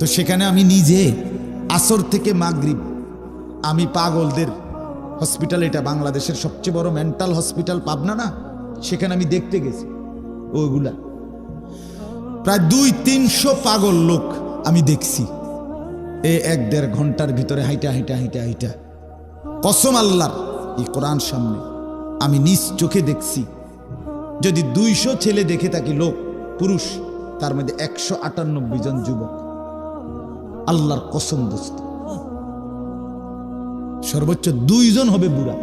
তো সেখানে আমি নিজে আসর থেকে মাগরিব আমি পাগলদের হসপিটাল, এটা বাংলাদেশের সবচেয়ে বড় মেন্টাল হসপিটাল পাবনা না, সেখানে আমি দেখতে গেছি। ওইগুলা প্রায় 200-300 পাগল লোক আমি দেখছি এই 1-1.5 ঘন্টার ভিতরে হাইটা হাইটা হাইটা হাইটা। কসম আল্লাহর, এই কোরআন সামনে আমি নিজ চোখে দেখছি। যদি 200 ছেলে দেখে থাকি লোক পুরুষ, তার মধ্যে 198 জন যুবক। আল্লাহর কসম দোস্ত, সর্বোচ্চ 2 জন হবে বুড়া।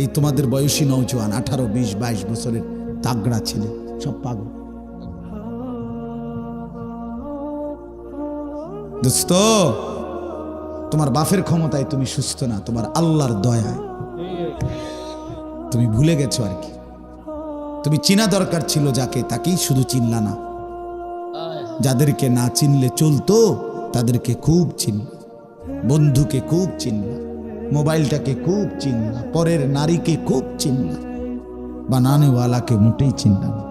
এই তোমাদের বয়সী নওজোয়ান 18, 20, 22 বছরের তাগড়া ছেলে সব পাগল। দোস্ত, তোমার বাপের ক্ষমতায় তুমি সুস্থ না, তোমার আল্লাহর দয়ায় তুমি ভুলে গেছো আর কি। তুমি চিনা দরকার ছিল যাকে, তাকেই শুধু চিনলা না। যাদেরকে না চিনলে চলতো তাদেরকে খুব চিনলা, বন্ধুকে খুব চিনলা, মোবাইলটাকে খুব চিনলা, পরের নারীকে খুব চিনলা, বানানেওয়ালাকে মোটেই চিনলা না,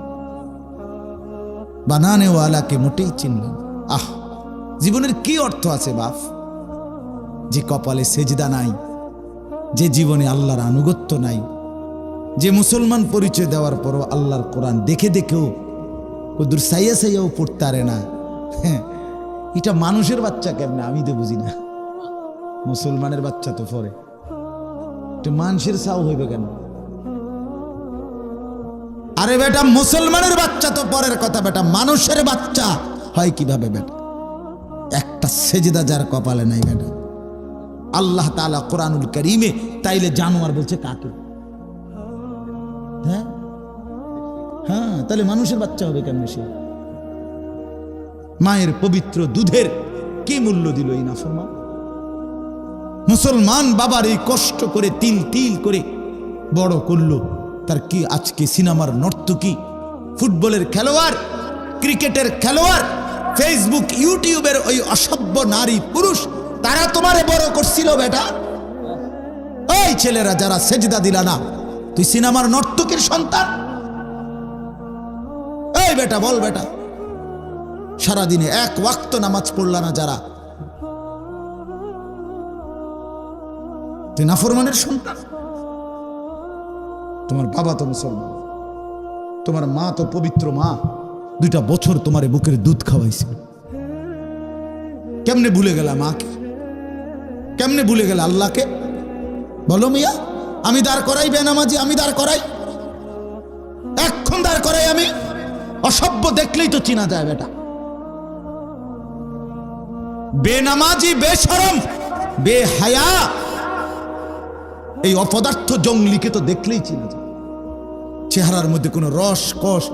বানানেওয়ালাকে মোটেই চিনলা না। আহ, জীবনের কি অর্থ আছে বাপ, যে কপালে সেজদা নাই, যে জীবনে আল্লাহর আনুগত্য নাই, যে মুসলমান পরিচয় দেওয়ার পরও আল্লাহর কোরআন দেখে দেখেও কদুর সাইয়া সাইয়াও পড়তে পারে না। এটা মানুষের বাচ্চা কেমনে আমি তো বুঝি না। মুসলমানের বাচ্চা তো পরে, মানুষের সাও হইবে কেন? আরে বেটা, মুসলমানের বাচ্চা তো পরের কথা, বেটা মানুষের বাচ্চা হয় কিভাবে বেটা? একটা সেজদা যার কপালে নাই বেটা। আল্লাহ তাআলা কোরআনুল কারীমে তাইলে জানোয়ার বলছে কাকে? হ্যাঁ হ্যাঁ, তাহলে মানুষের বাচ্চা হবে কেন সে? মায়ের পবিত্র দুধের কি মূল্য দিল এই নাফরমান? মুসলমান বাবার এই কষ্ট করে তিল তিল করে বড় করলো, তার কি আজকে সিনেমার নর্তকী, ফুটবলের খেলোয়াড়, ক্রিকেটের খেলোয়াড়, ফেসবুক ইউটিউবের ওই অসভ্য নারী পুরুষ, তারা তোমারে বড় করছিল বেটা? ওই ছেলেরা যারা সেজদা দিলা না, তুই সিনেমার নর্তকীর সন্তান? এই বেটা বল বেটা, সারাদিনে 1 ওয়াক্ত নামাজ পড়লা না যারা, তুই নাফরমানের সন্তান? তোমার বাবা তো মুসলমান, তোমার মা তো পবিত্র মা, 2টা বছর তোমার বুকের দুধ খাওয়াইছে। কেমনে ভুলে গেলা মাকে? কেমনে ভুলে গেলা আল্লাহকে? বলো মিয়া, আমি দাঁড় করাই বেনামাজি, আমি দাঁড় করাই, এখন দাঁড় করাই আমি। অসভ্য দেখলেই তো চিনা যায় বেটা। বেনামাজি, বেশরম, বেহায়া, এই অপদার্থ জঙ্গলিকে তো দেখলেই চিনা যায়। চেহারার মধ্যে কোনো রস কস,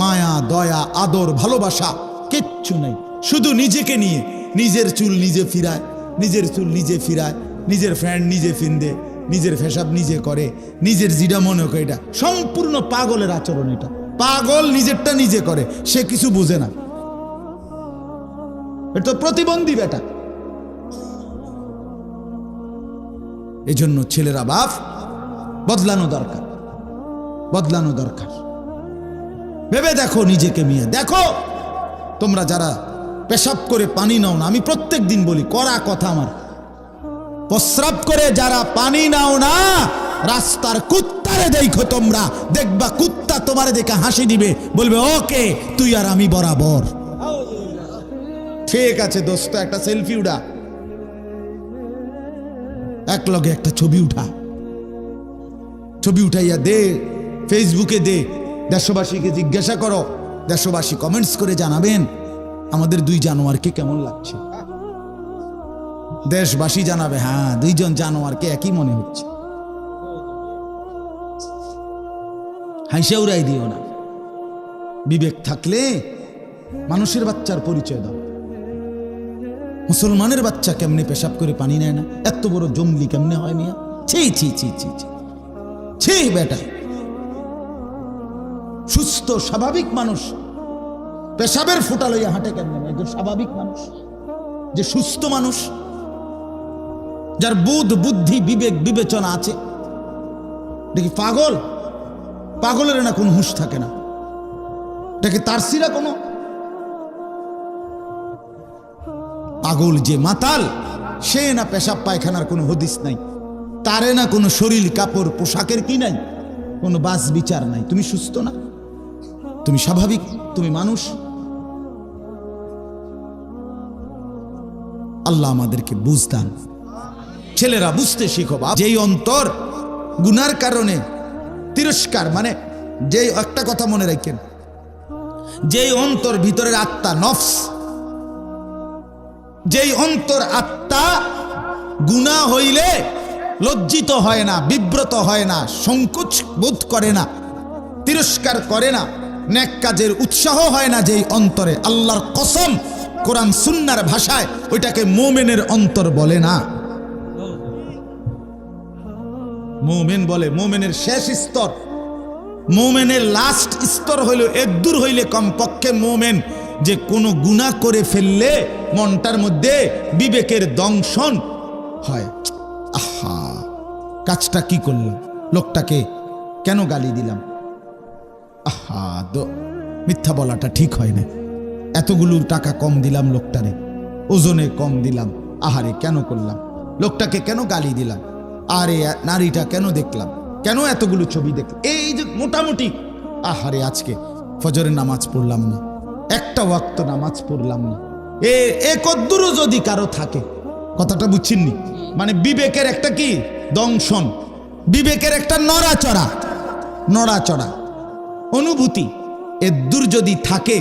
মায়া দয়া আদর ভালোবাসা কিচ্ছু নাই, শুধু নিজেকে নিয়ে। নিজের চুল নিজে ফিরায়, নিজের চুল নিজে ফিরায়, নিজের ফ্যান্ড নিজে ফিন্দে, নিজের ফেসাব নিজে করে, নিজের জিডা মনে করে। এটা সম্পূর্ণ পাগলের আচরণ। এটা পাগল নিজেরটা নিজে করে, সে কিছু বুঝে না। এটা তো প্রতিবন্ধী বেটা। এই জন্য ছেলেরা বাপ বদলানো দরকার, বদলানো দরকার। ভেবে দেখো নিজেকে মিয়া, দেখো তোমরা যারা পেশাব করে পানি নাও না, আমি প্রত্যেক দিন বলি, কড়া কথা আমার, প্রস্রাব করে যারা পানি নাও না, রাস্তার কুত্তারে দেখো তোমরা, দেখবা কুত্তা তোমারে দেখে হাসি দিবে, বলবে ওকে তুই আর আমি বরাবর। ঠিক আছে দোস্ত, একটা সেলফি উঠা, এক লগে একটা ছবি উঠা, ছবি উঠাইয়া দে, ফেসবুকে দে, দেশবাসীকে জিজ্ঞাসা করো, দেশবাসী কমেন্টস করে জানাবেন আমাদের 2 জানোয়ারকে কেমন লাগছে। দেশবাসী জানাবে হ্যাঁ 2 জন জানোয়ারকে একই মনে হচ্ছে। হাসিয়া উড়াই দিও না, বিবেক থাকলে মানুষের বাচ্চার পরিচয় দাও। মুসলমানের বাচ্চা কেমনে পেশাব করে পানি নেয় না? এত বড় জঙ্গলি কেমনে হয় মিয়া? ছি ছি ছি ছি ছি বেটা। সুস্থ স্বাভাবিক মানুষ পেশাবের ফুটা লইয়া হাঁটে কেমনে? একজন স্বাভাবিক মানুষ, যে সুস্থ মানুষ, যার বুধ বুদ্ধি বিবেক বিবেচনা আছে, দেখি পাগল, পাগলের না কোনো হুঁশ থাকে না, দেখি তারসিরা কোনো পাগল যে মাতাল, সে না পেশাব পায়খানার কোনো হদিস নাই, তারে না কোনো শরীর কাপড় পোশাকের কি নাই, কোনো বাস বিচার নাই। তুমি সুস্থ না, তুমি স্বাভাবিক, তুমি মানুষ। আল্লাহ আমাদেরকে বুঝদান। ছেলেরা বুঝতে শিখো, যেই অন্তর গুনার কারণে তিরস্কার, মানে যেই একটা কথা মনে রাখেন, যেই অন্তর ভিতরের আত্মা নফস, যেই অন্তর আত্মা গুনাহ হইলে লজ্জিত হয় না, বিব্রত হয় না, সংকোচ বোধ করে না, তিরস্কার করে না, নেক কাজের উৎসাহ হয় না, যেই অন্তরে, আল্লাহর কসম, কোরআন সুন্নাহর ভাষায় ওইটাকে মুমিনের অন্তর বলে না। মুমিন বলে, মুমিনের শেষ স্তর, মুমিনের লাস্ট স্তর হইল একদূর হইলে কমপক্ষে মুমিন যে কোনো গুনাহ করে ফেললে মনটার মধ্যে বিবেকের দংশন হয়। আহা, কাজটা কি করলাম, লোকটাকে কেন গালি দিলাম, আহা, মিথ্যা বলাটা ঠিক হয় না, এতগুলো টাকা কম দিলাম লোকটারে, ওজনে কম দিলাম, আহারে কেন করলাম, লোকটাকে কেন গালি দিলাম, আরে নারীটা কেন দেখলাম, কেন এতগুলো ছবি দেখলাম, এই যে মোটামুটি, আহারে আজকে ফজরের নামাজ পড়লাম না, একটা ওয়াক্ত নামাজ পড়লাম না, এ কদ্দুরও যদি কারো থাকে, কথাটা বুঝছেননি, মানে বিবেকের একটা কি দংশন, বিবেকের একটা নড়াচড়া, নড়াচড়া অনুভূতি এদ্দুর যদি থাকে,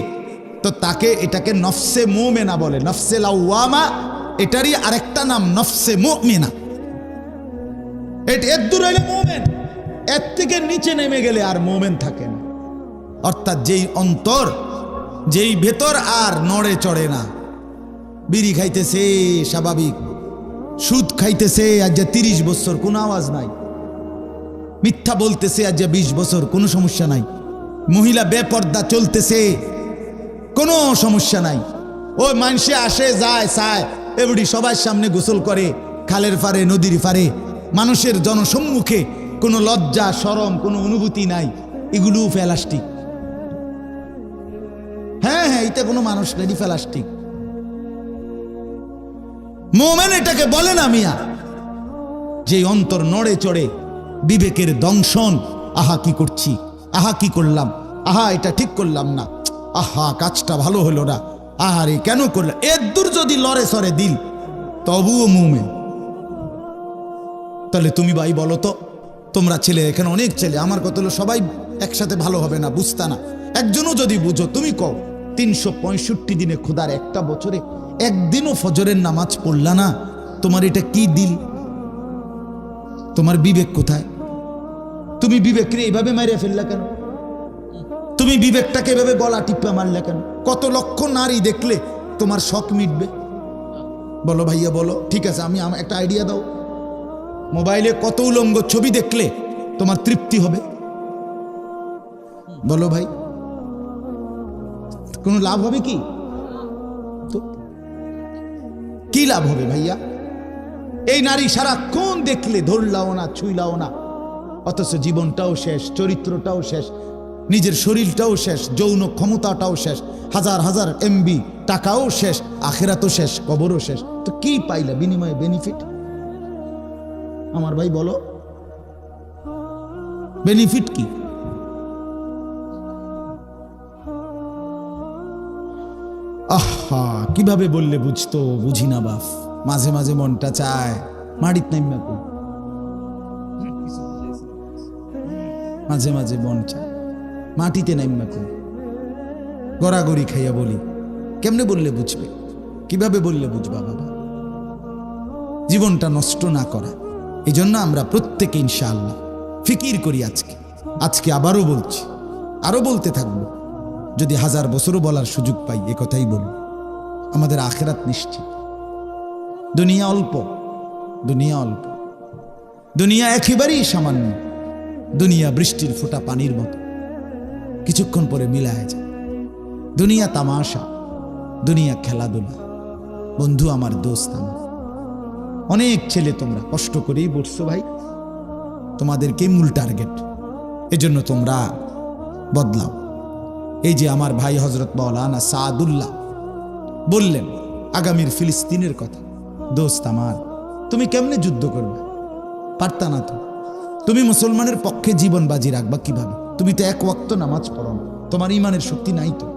তো তাকে এটাকে নফসে মুমিনা বলে, নফসে লাওয়ামা, এটারই আরেকটা নাম নফসে মুমিনা। এদ্দুর হইলে মুমিন, এর থেকে নিচে নেমে গেলে আর মুমিন থাকে না। অর্থাৎ যেই অন্তর, যেই ভেতর আর নড়ে চড়ে না, বিড়ি খাইতেছে স্বাভাবিক, সুদ খাইতেছে আজ 30 বছর কোনো আওয়াজ নাই, মিথ্যা বলতেছে আজ 20 বছর কোনো সমস্যা নাই, মহিলা বেপর্দা চলতেছে কোনো সমস্যা নাই, ওই মানুষে আসে যায় চায় এবারে সবার সামনে গোসল করে, খালের পারে নদীর পারে, মানুষের জনসম্মুখে কোনো লজ্জা শরম কোনো অনুভূতি নাই, এগুলো প্লাস্টিক। হ্যাঁ হ্যাঁ, এটা কোনো মানুষ নেই, প্লাস্টিক। মুমিন এটাকে বলে না মিয়া, যে অন্তর নড়ে চড়ে, বিবেকের দংশন, আহা কি করছি, আহা কি করলাম, আহা এটা ঠিক করলাম না, আহা কাজটা ভালো হলো না, আহারে কেন করলাম, এর দূর যদি লড়ে সরে দিল, তবুও মুমিন। তাহলে তুমি ভাই বলো তো, তোমরা ছেলে, এখানে অনেক ছেলে, আমার কথা হলো সবাই একসাথে ভালো হবে না, বুঝতা না, একজনও যদি বুঝো, তুমি কও 365 দিনে খোদার একটা বছরে একদিনও ফজরের নামাজ পড়লা না, তোমার এটা কি দিল, তোমার বিবেক কোথায়? তুমি বিবেকরে এইভাবে মারিয়া ফেললা কেন? তুমি বিবেকটাকে এভাবে গলা টিপা মারলা কেন? কত লক্ষ নারী দেখলে তোমার শখ মিটবে? বলো ভাইয়া বলো, ঠিক আছে, আমি একটা আইডিয়া দাও, মোবাইলে কত উলঙ্গ ছবি দেখলে তোমার তৃপ্তি হবে? বলো ভাই, কোনো লাভ হবে কি? তো কি লাভ হবে ভাইয়া? এই নারী সারাক্ষণ দেখলে ধরলাও না, ছুঁইলাও না, অথচ জীবনটাও শেষ, চরিত্রটাও শেষ, নিজের শরীরটাও শেষ, যৌন ক্ষমতাটাও শেষ, হাজার হাজার এমবি টাকাও শেষ, আখেরাতও শেষ, কবরও শেষ। তো কি পাইলা বিনিময়ে বেনিফিট? আমার ভাই বলো, বেনিফিট কি? আহা, কিভাবে বললে বুঝতো, বুঝি না বাপ, মাঝে মাঝে মনটা চায় মাটিত নাইমা কই, মাঝে মাঝে মন চায় মাটিতে নাইমা কই, গড়াগড়ি খাইয়া বলি, কেমনে বললে বুঝবে, কিভাবে বললে বুঝবা বাবা? জীবনটা নষ্ট না করা, এই জন্য আমরা প্রত্যেকে ইনশাআল্লাহ ফিকির করি। আজকে আবারও বলছি, আরো বলতে থাকবো, যদি 1000 বছরও বলার সুযোগ পাই, এ কথাই বলবো, আমাদের আখেরাত নিশ্চিত। দুনিয়া অল্প, দুনিয়া অল্প, দুনিয়া একেবারেই সামান্য, দুনিয়া বৃষ্টির ফোঁটা পানির মতো, কিছুক্ষণ পরে মিলায় যায়। দুনিয়া তামাশা, দুনিয়া খেলাধুলা। বন্ধু আমার, দোস্ত আমার, অনেক ছেলে তোমরা কষ্ট করেই বসছো ভাই, তোমাদেরকে মূল টার্গেট, এজন্য তোমরা বদলাও। এই যে আমার ভাই হযরত মাওলানা সাদুল্লাহ বললেন, আগামীর ফিলিস্তিনের কথা। দোস্ত আমার, তুমি কেমনে যুদ্ধ করবে? পারতা না তো। তুমি মুসলমানের পক্ষে জীবন বাজি রাখবা কিভাবে? তুমি তো এক ওয়াক্ত নামাজ পড়ো না, তোমার ইমানের শক্তি নাই তো।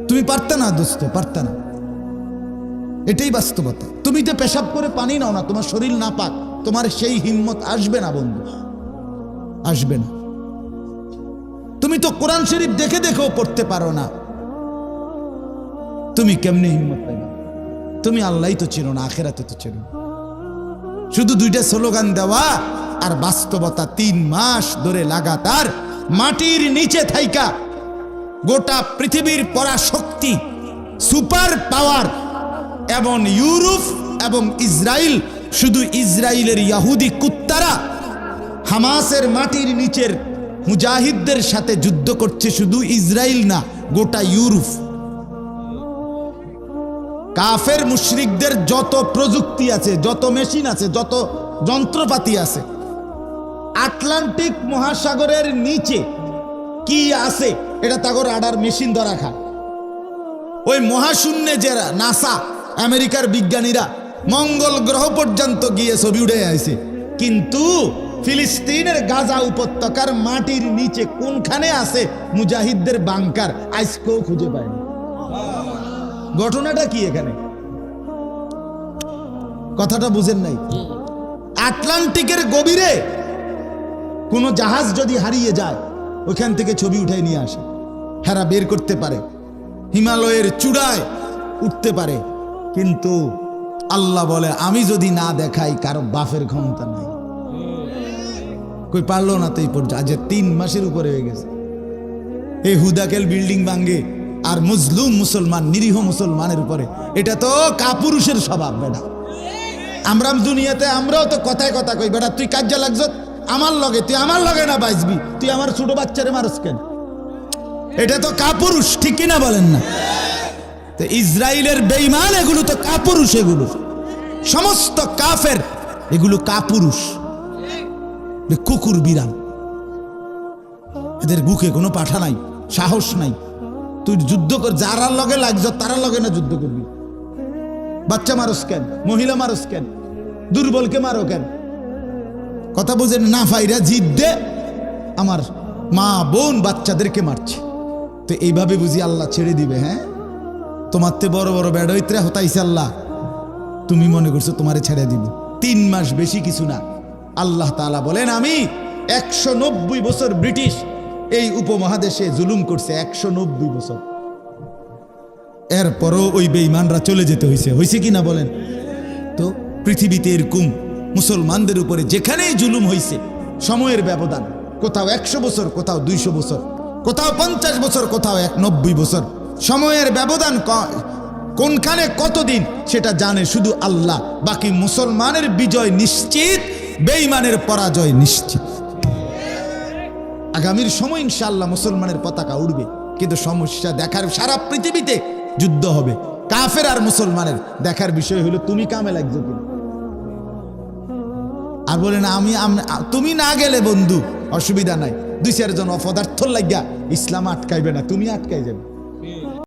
তুমি পারতা না দোস্ত, পারতা না। এটাই বাস্তবতা। তুমি তো পেশাব করে পানি নাও না, তোমার শরীর না পাক, তোমার সেই হিম্মত আসবে না বন্ধু, আসবে না। তুমি তো কোরআন শরীফ দেখে দেখেও পড়তে পারো না, তুমি কেমনে হিম্মত পাইবে? তুমি আল্লাহই তো চিনো না, আখেরাতে তো চিনো। শুধু দুইটা স্লোগান দেওয়া আর বাস্তবতা। 3 মাস ধরে লাগাতার মাটির নিচে থাইকা গোটা পৃথিবীর পরাশক্তি, সুপার পাওয়ার এবং ইউরোপ এবং ইসরায়েল, শুধু ইসরায়েলের ইহুদি কুত্তারা হামাসের মাটির নিচের মুজাহিদদের সাথে যুদ্ধ করছে। শুধু ইসরায়েল না, গোটা ইউরোপ। কাফের মুশরিকদের যত প্রযুক্তি আছে, যত মেশিন আছে, যত যন্ত্রপাতি আছে, আটলান্টিক মহাসাগরের নিচে কি আছে এটা তাগো রাডার মেশিন ধরা খায়। ওই মহাশূন্যে যারা নাসা আমেরিকার বিজ্ঞানীরা মঙ্গল গ্রহ পর্যন্ত গিয়ে ছবি উঠে আইছে, কিন্তু ফিলিস্তিনের গাজা উপত্যকার মাটির নিচে কোনখানে আছে মুজাহিদদের বাংকার আজকেও খুঁজে পায়নি। ঘটনাটা কি এখানে? কথাটা বুঝেন নাই? আটলান্টিকের গভীরে কোন জাহাজ যদি হারিয়ে যায়, ওইখান থেকে ছবি উঠাই নিয়ে আসে, হেরা বের করতে পারে, হিমালয়ের চূড়ায় উঠতে পারে। কিন্তু আল্লাহ বলে, আমি যদি না দেখাই কারো বাপের ক্ষমতা নাই। কই পারলো না তো এই পর্যন্ত। আজ 3 মাসের উপরে হয়ে গেছে। এই হুদাকেল বিল্ডিং ভাঙ্গে আর মুসলুম মুসলমান, নিরীহ মুসলমানের উপরে। এটা তো কাপুরুষের স্বভাব বেটা। আমরা দুনিয়াতে আমরাও তো কথায় কথা কই, বেটা তুই কাজে লাগছ আমার লগে, তুই আমার লগে না বাঁচবি, তুই আমার ছোট বাচ্চারে মারস কেন? এটা তো কাপুরুষ, ঠিক কিনা বলেন না? তো ইসরায়েলের বেঈমান এগুলো তো কাপুরুষ, এগুলো সমস্ত কাফের, এগুলো কাপুরুষ, কুকুর বিড়াল। এদের বুকে কোনো পাঠা নাই, সাহস নাই। তুই যুদ্ধ কর, যারা লগে লাগছ তারা লগে না যুদ্ধ করবি। বাচ্চা মারস কেন? মহিলা মারস কেন? দুর্বলকে মারো কেন? কথা বুঝেন না? ফাইরা জিদ দে, আমার মা বোন বাচ্চাদেরকে মারছে। তো এইভাবে বুঝি আল্লাহ ছেড়ে দিবে? হ্যাঁ, তোমার তে বড় বড় বেড়াইতে হতাইছে আল্লাহ, তুমি মনে করছো তোমারে ছেড়ে দিব? 3 মাস বেশি কিছু না। আল্লাহ তাআলা বলেন, আমি 190 বছর ব্রিটিশ এই উপমহাদেশে জুলুম করছে, 190 বছর। এরপরও ওই বেঈমানরা চলে যেতে হয়েছে কি না বলেন? তো পৃথিবীতে এরকম মুসলমানদের উপরে যেখানেই জুলুম হয়েছে, সময়ের ব্যবধান, কোথাও 100 বছর, কোথাও 200 বছর, কোথাও 50 বছর, কোথাও 90 বছর। সময়ের ব্যবধান কোনখানে কতদিন সেটা জানে শুধু আল্লাহ। বাকি মুসলমানের বিজয় নিশ্চিত, বেঈমানের পরাজয় নিশ্চিত। আগামীর সময় ইনশাআল্লাহ মুসলমানের পতাকা উড়বে, কিন্তু সমস্যা দেখার সারা পৃথিবীতে যুদ্ধ হবে। কাফের আর মুসলমানের দেখার বিষয় হলো তুমি কামে লাগছো কিনা। আর বলেন তুমি না গেলে বন্ধু অসুবিধা নাই, 2-4 জন অপদার্থ লাগিয়া ইসলাম আটকাইবে না, তুমি আটকাই যাবে।